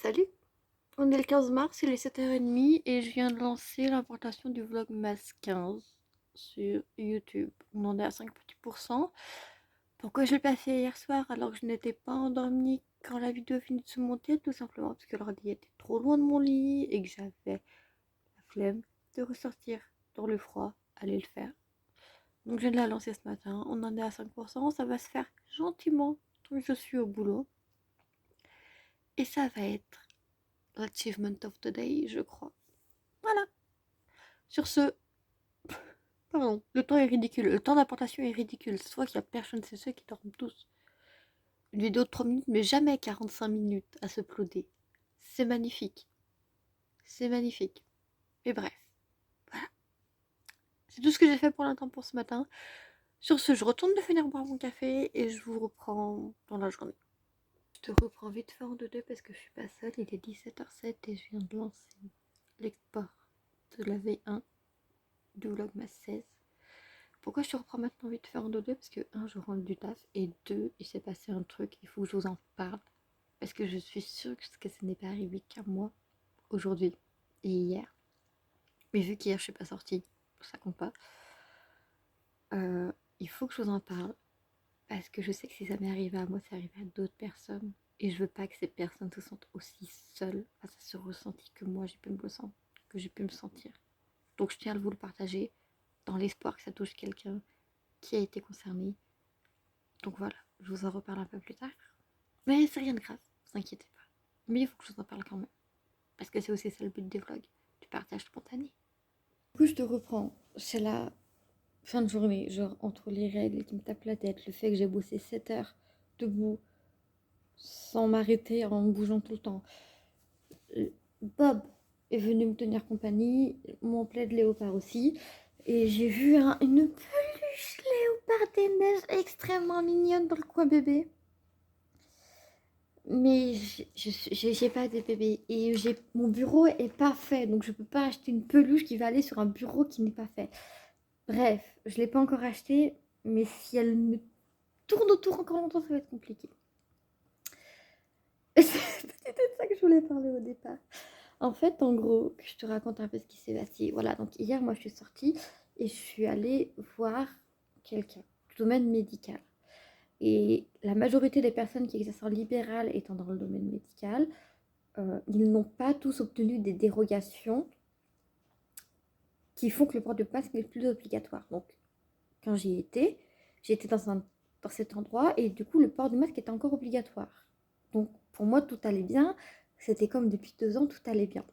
Salut, on est le 15 mars, il est 7h30 et je viens de lancer l'importation du Vlogmas 15 sur YouTube. On en est à 5 petits pourcents. Pourquoi je l'ai pas fait hier soir alors que je n'étais pas endormie quand la vidéo finit de se monter? Tout simplement parce que l'ordi était trop loin de mon lit et que j'avais la flemme de ressortir dans le froid, aller le faire. Donc je viens de la lancer ce matin, on en est à 5%, ça va se faire gentiment tant que je suis au boulot. Et ça va être l'achievement of the day, je crois. Voilà. Sur ce, pardon, le temps est ridicule. Le temps d'importation est ridicule. Soit qu'il y a personne, c'est ceux qui dorment tous. Une vidéo de 3 minutes, mais jamais 45 minutes à se uploader. C'est magnifique. C'est magnifique. Mais bref, voilà. C'est tout ce que j'ai fait pour l'instant pour ce matin. Sur ce, je retourne de finir boire mon café et je vous reprends dans la journée. Je te reprends vite fait en 2-2 parce que je suis pas seule. Il est 17h07 et je viens de lancer l'export de la V1 du Vlogmas 16. Pourquoi je te reprends maintenant vite fait en 2-2? Parce que 1, je rentre du taf, et 2, il s'est passé un truc, il faut que je vous en parle. Parce que je suis sûre que ce n'est pas arrivé qu'à moi, aujourd'hui et hier. Mais vu qu'hier je suis pas sortie, ça compte pas. Il faut que je vous en parle. Parce que je sais que si ça m'est arrivé à moi, ça arrivé à d'autres personnes. Et je veux pas que ces personnes se sentent aussi seules face à ce ressenti que moi j'ai pu me sentir. Donc je tiens à vous le partager dans l'espoir que ça touche quelqu'un qui a été concerné. Donc voilà, je vous en reparle un peu plus tard. Mais c'est rien de grave, ne vous inquiétez pas. Mais il faut que je vous en parle quand même. Parce que c'est aussi ça le but des vlogs, du partage spontané. Du coup, je te reprends. C'est la fin de journée, genre entre les règles qui me tapent la tête, le fait que j'ai bossé 7 heures debout, sans m'arrêter, en bougeant tout le temps. Bob est venu me tenir compagnie, mon plaid léopard aussi. Et j'ai vu une peluche léopard des neiges extrêmement mignonne dans le coin bébé. Mais j'ai pas de bébé et mon bureau est pas fait, donc je peux pas acheter une peluche qui va aller sur un bureau qui n'est pas fait. Bref, je l'ai pas encore acheté, mais si elle me tourne autour encore longtemps, ça va être compliqué. C'était de ça que je voulais parler au départ. En fait, en gros, je te raconte un peu ce qui s'est passé. Voilà, donc hier, moi, je suis sortie et je suis allée voir quelqu'un du domaine médical. Et la majorité des personnes qui exercent en libéral étant dans le domaine médical, ils n'ont pas tous obtenu des dérogations qui font que le port de masque n'est plus obligatoire. Donc, quand j'y étais, j'étais dans cet endroit et du coup, le port du masque était encore obligatoire. Donc, pour moi, tout allait bien. C'était comme depuis 2 ans, tout allait bien.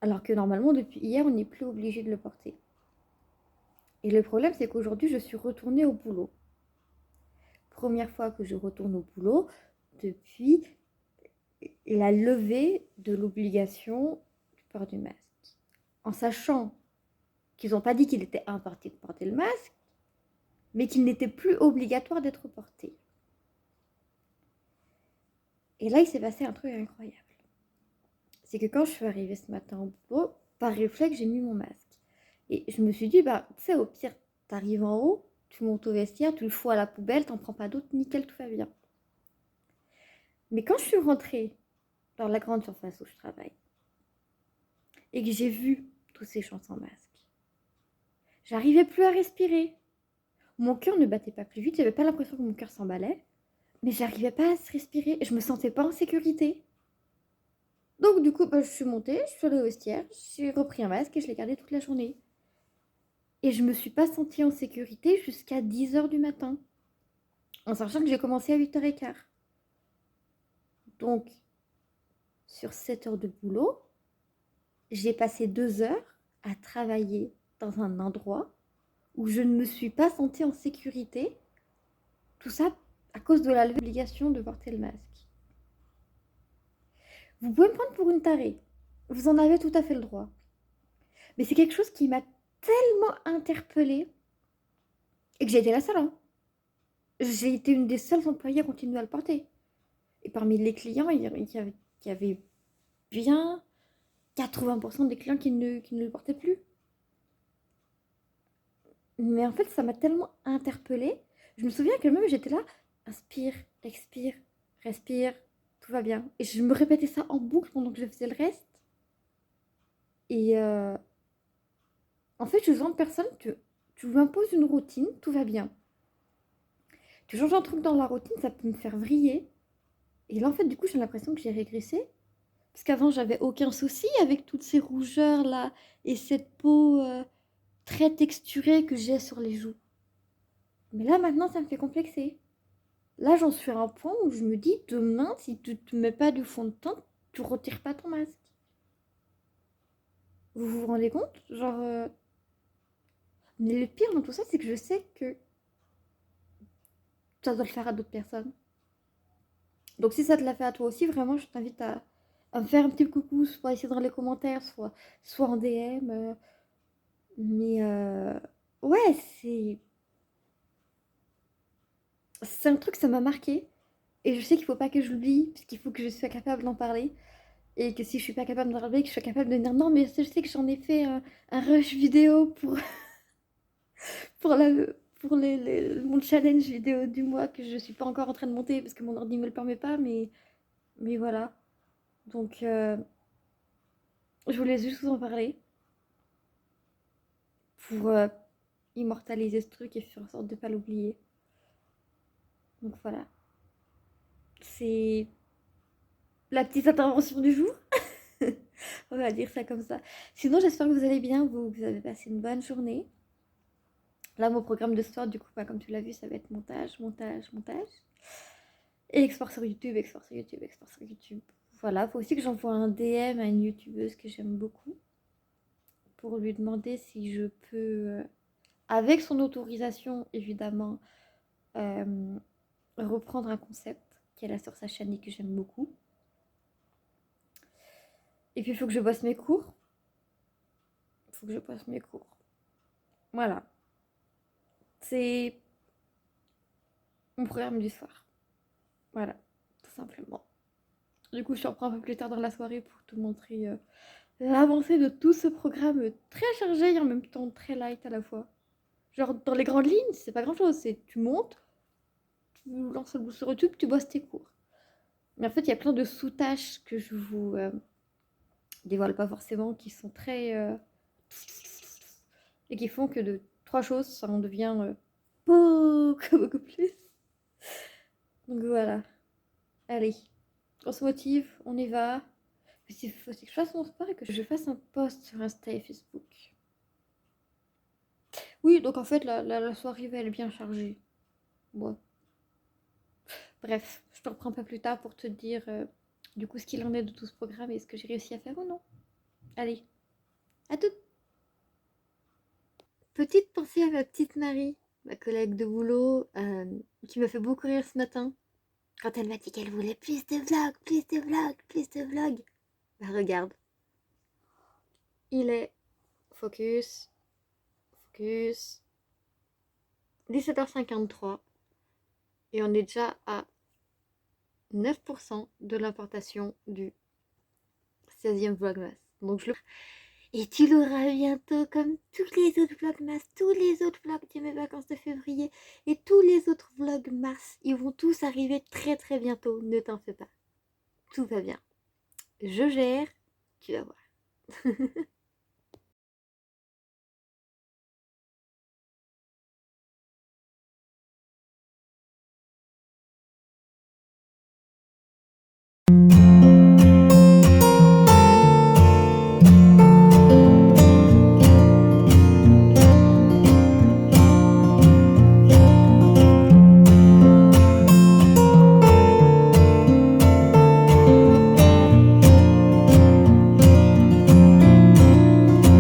Alors que normalement, depuis hier, on n'est plus obligé de le porter. Et le problème, c'est qu'aujourd'hui, je suis retournée au boulot. Première fois que je retourne au boulot depuis la levée de l'obligation du port du masque. En sachant qu'ils n'ont pas dit qu'il était interdit de porter le masque, mais qu'il n'était plus obligatoire d'être porté. Et là, il s'est passé un truc incroyable. C'est que quand je suis arrivée ce matin au boulot, par réflexe, j'ai mis mon masque. Et je me suis dit, bah, tu sais, au pire, t'arrives en haut, tu montes au vestiaire, tu le fous à la poubelle, t'en prends pas d'autres, nickel, tout va bien. Mais quand je suis rentrée dans la grande surface où je travaille, et que j'ai vu tous ces gens sans masque, j'arrivais plus à respirer. Mon cœur ne battait pas plus vite, j'avais pas l'impression que mon cœur s'emballait, mais j'arrivais pas à se respirer, je me sentais pas en sécurité. Donc du coup, bah, je suis montée, je suis allée au vestiaire, j'ai repris un masque et je l'ai gardé toute la journée. Et je me suis pas sentie en sécurité jusqu'à 10h du matin, en sachant que j'ai commencé à 8h15. Donc, sur 7 heures de boulot, j'ai passé 2 heures à travailler dans un endroit où je ne me suis pas sentie en sécurité. Tout ça à cause de la l'obligation de porter le masque. Vous pouvez me prendre pour une tarée. Vous en avez tout à fait le droit. Mais c'est quelque chose qui m'a tellement interpellée et que j'ai été la seule. Hein. J'ai été une des seules employées à continuer à le porter. Et parmi les clients, il y avait bien 80% des clients qui ne le portaient plus. Mais en fait, ça m'a tellement interpellée. Je me souviens que même j'étais là, inspire, expire, respire, tout va bien. Et je me répétais ça en boucle pendant que je faisais le reste. Et en fait, je suis le genre de personne, tu lui imposes une routine, tout va bien. Tu changes un truc dans la routine, ça peut me faire vriller. Et là, en fait, du coup, j'ai l'impression que j'ai régressé. Parce qu'avant, j'avais aucun souci avec toutes ces rougeurs là et cette peau très texturée que j'ai sur les joues. Mais là, maintenant, ça me fait complexer. Là, j'en suis à un point où je me dis, demain, si tu te mets pas du fond de teint, tu retires pas ton masque. Vous vous rendez compte? Genre. Mais le pire dans tout ça, c'est que je sais que ça doit le faire à d'autres personnes. Donc si ça te l'a fait à toi aussi, vraiment, je t'invite à me faire un petit coucou, soit ici dans les commentaires, soit en DM. Mais ouais, c'est un truc, ça m'a marqué. Et je sais qu'il faut pas que je l'oublie, parce qu'il faut que je sois capable d'en parler. Et que si je suis pas capable d'en parler, que je sois capable de dire non, mais je sais que j'en ai fait un rush vidéo pour, la, pour mon challenge vidéo du mois que je suis pas encore en train de monter parce que mon ordi me le permet pas, mais voilà. Donc, je voulais juste vous en parler pour immortaliser ce truc et faire en sorte de pas l'oublier. Donc voilà. C'est la petite intervention du jour. On va dire ça comme ça. Sinon, j'espère que vous allez bien, vous avez passé une bonne journée. Là, mon programme de ce soir, du coup, comme tu l'as vu, ça va être montage, montage, montage. Et export sur YouTube, export sur YouTube, export sur YouTube. Voilà, faut aussi que j'envoie un DM à une youtubeuse que j'aime beaucoup pour lui demander si je peux, avec son autorisation évidemment, reprendre un concept qu'elle a sur sa chaîne et que j'aime beaucoup. Et puis il faut que je bosse mes cours. Il faut que je bosse mes cours. Voilà. C'est mon programme du soir. Voilà, tout simplement. Du coup, je te reprends un peu plus tard dans la soirée pour te montrer l'avancée de tout ce programme très chargé et en même temps très light à la fois. Genre, dans les grandes lignes, c'est pas grand chose. C'est tu montes, tu lances le bout sur YouTube, tu bosses tes cours. Mais en fait, il y a plein de sous-tâches que je vous dévoile pas forcément, qui sont très. Et qui font que de 3 choses, ça en devient beaucoup, beaucoup plus. Donc voilà. Allez, on se motive, on y va. Il faut que je fasse mon sport et que je fasse un post sur Insta et Facebook. Oui, donc en fait, la soirée va être bien chargée. Ouais. Bref, je te reprends pas plus tard pour te dire du coup ce qu'il en est de tout ce programme et ce que j'ai réussi à faire ou non. Allez, à tout. Petite pensée à ma petite Marie, ma collègue de boulot, qui m'a fait beaucoup rire ce matin. Quand elle m'a dit qu'elle voulait plus de vlogs, plus de vlogs, plus de vlogs. Bah regarde. Il est focus, focus. 17h53. Et on est déjà à 9% de l'importation du 16e Vlogmas. Donc je le... Et tu l'auras bientôt comme tous les autres Vlogmas, tous les autres vlogs de mes vacances de février et tous les autres Vlogmas. Ils vont tous arriver très très bientôt, ne t'en fais pas. Tout va bien. Je gère, tu vas voir.